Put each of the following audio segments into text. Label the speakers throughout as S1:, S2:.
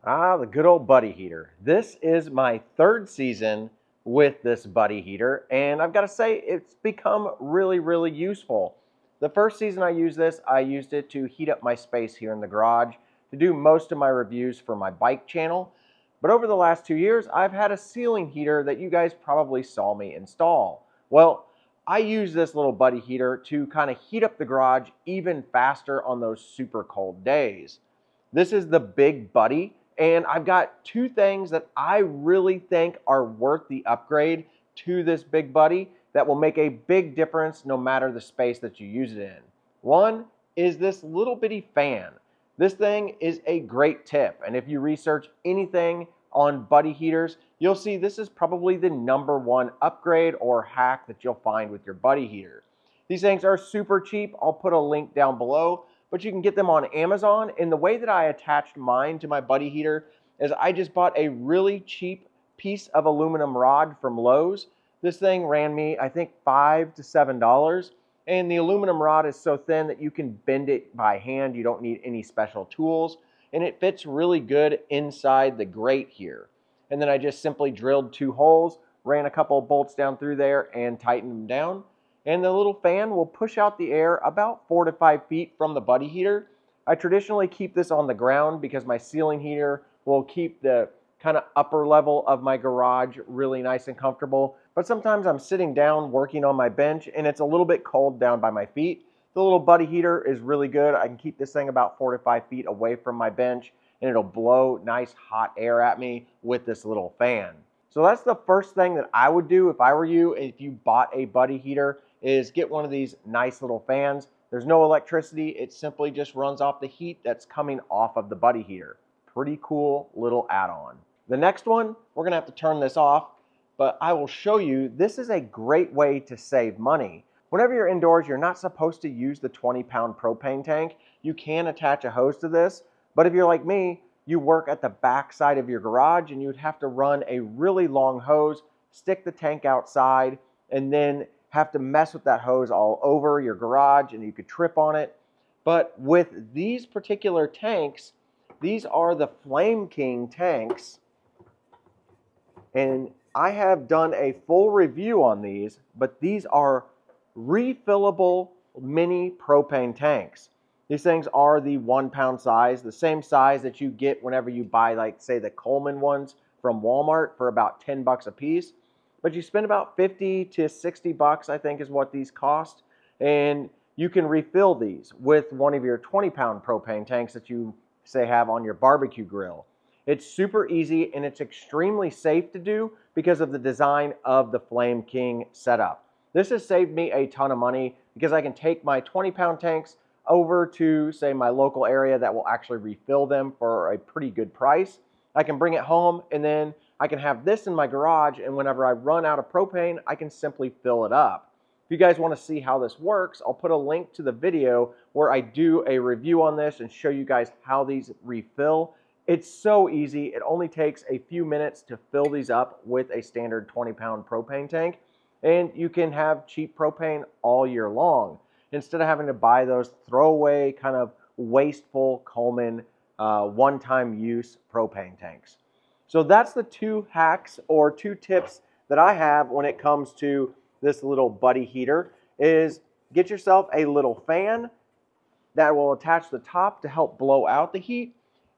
S1: Ah, the good old buddy heater. This is my third season with this buddy heater, and I've got to say it's become really useful. The first season I used this, I used it to heat up my space here in the garage to do most of my reviews for my bike channel. But over the last 2 years, I've had a ceiling heater that you guys probably saw me install. Well, I use this little buddy heater to kind of heat up the garage even faster on those super cold days. This is the Big Buddy, and I've got two things that I really think are worth the upgrade to this Big Buddy that will make a big difference no matter the space that you use it in. One is this little bitty fan. This thing is a great tip, and if you research anything on buddy heaters, you'll see this is probably the #1 upgrade or hack that you'll find with your buddy heater. These things are super cheap. I'll put a link down below, but you can get them on Amazon. And the way that I attached mine to my buddy heater is I just bought a really cheap piece of aluminum rod from Lowe's. This thing ran me, I think, $5 to $7. And the aluminum rod is so thin that you can bend it by hand. You don't need any special tools. And it fits really good inside the grate here. And then I just simply drilled 2 holes, ran a couple of bolts down through there, and tightened them down. And the little fan will push out the air about 4 to 5 feet from the buddy heater. I traditionally keep this on the ground because my ceiling heater will keep the kind of upper level of my garage really nice and comfortable. But sometimes I'm sitting down working on my bench and it's a little bit cold down by my feet. The little buddy heater is really good. I can keep this thing about 4 to 5 feet away from my bench and it'll blow nice hot air at me with this little fan. So that's the first thing that I would do if I were you, if you bought a buddy heater, is get one of these nice little fans. There's no electricity. It simply just runs off the heat that's coming off of the buddy heater. Pretty cool little add-on. The next one, we're gonna have to turn this off, but I will show you, this is a great way to save money. Whenever you're indoors, you're not supposed to use the 20-pound propane tank. You can attach a hose to this, but if you're like me, you work at the back side of your garage and you'd have to run a really long hose, stick the tank outside, and then have to mess with that hose all over your garage and you could trip on it. But with these particular tanks, these are the Flame King tanks, and I have done a full review on these, but these are refillable mini propane tanks. These things are the 1-pound size, the same size that you get whenever you buy, like, say, the Coleman ones from Walmart for about $10 a piece. But you spend about 50 to 60 bucks, I think, is what these cost. And you can refill these with one of your 20-pound propane tanks that you, say, have on your barbecue grill. It's super easy and it's extremely safe to do because of the design of the Flame King setup. This has saved me a ton of money because I can take my 20-pound tanks over to, say, my local area that will actually refill them for a pretty good price. I can bring it home and then I can have this in my garage, and whenever I run out of propane, I can simply fill it up. If you guys want to see how this works, I'll put a link to the video where I do a review on this and show you guys how these refill. It's so easy. It only takes a few minutes to fill these up with a standard 20-pound propane tank, and you can have cheap propane all year long instead of having to buy those throwaway kind of wasteful Coleman one-time use propane tanks. So that's the 2 hacks or 2 tips that I have when it comes to this little buddy heater. Is get yourself a little fan that will attach the top to help blow out the heat,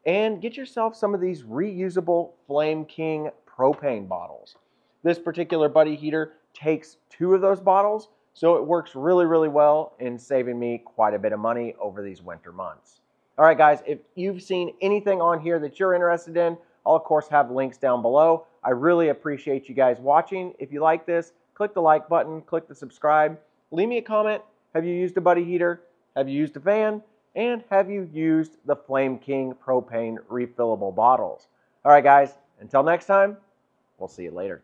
S1: and get yourself some of these reusable Flame King propane bottles. This particular buddy heater takes 2 of those bottles, so it works really well in saving me quite a bit of money over these winter months. All right, guys, if you've seen anything on here that you're interested in, I'll of course have links down below. I really appreciate you guys watching. If you like this, click the like button, click the subscribe, leave me a comment. Have you used a buddy heater? Have you used a fan? And have you used the Flame King propane refillable bottles? All right, guys, until next time, we'll see you later.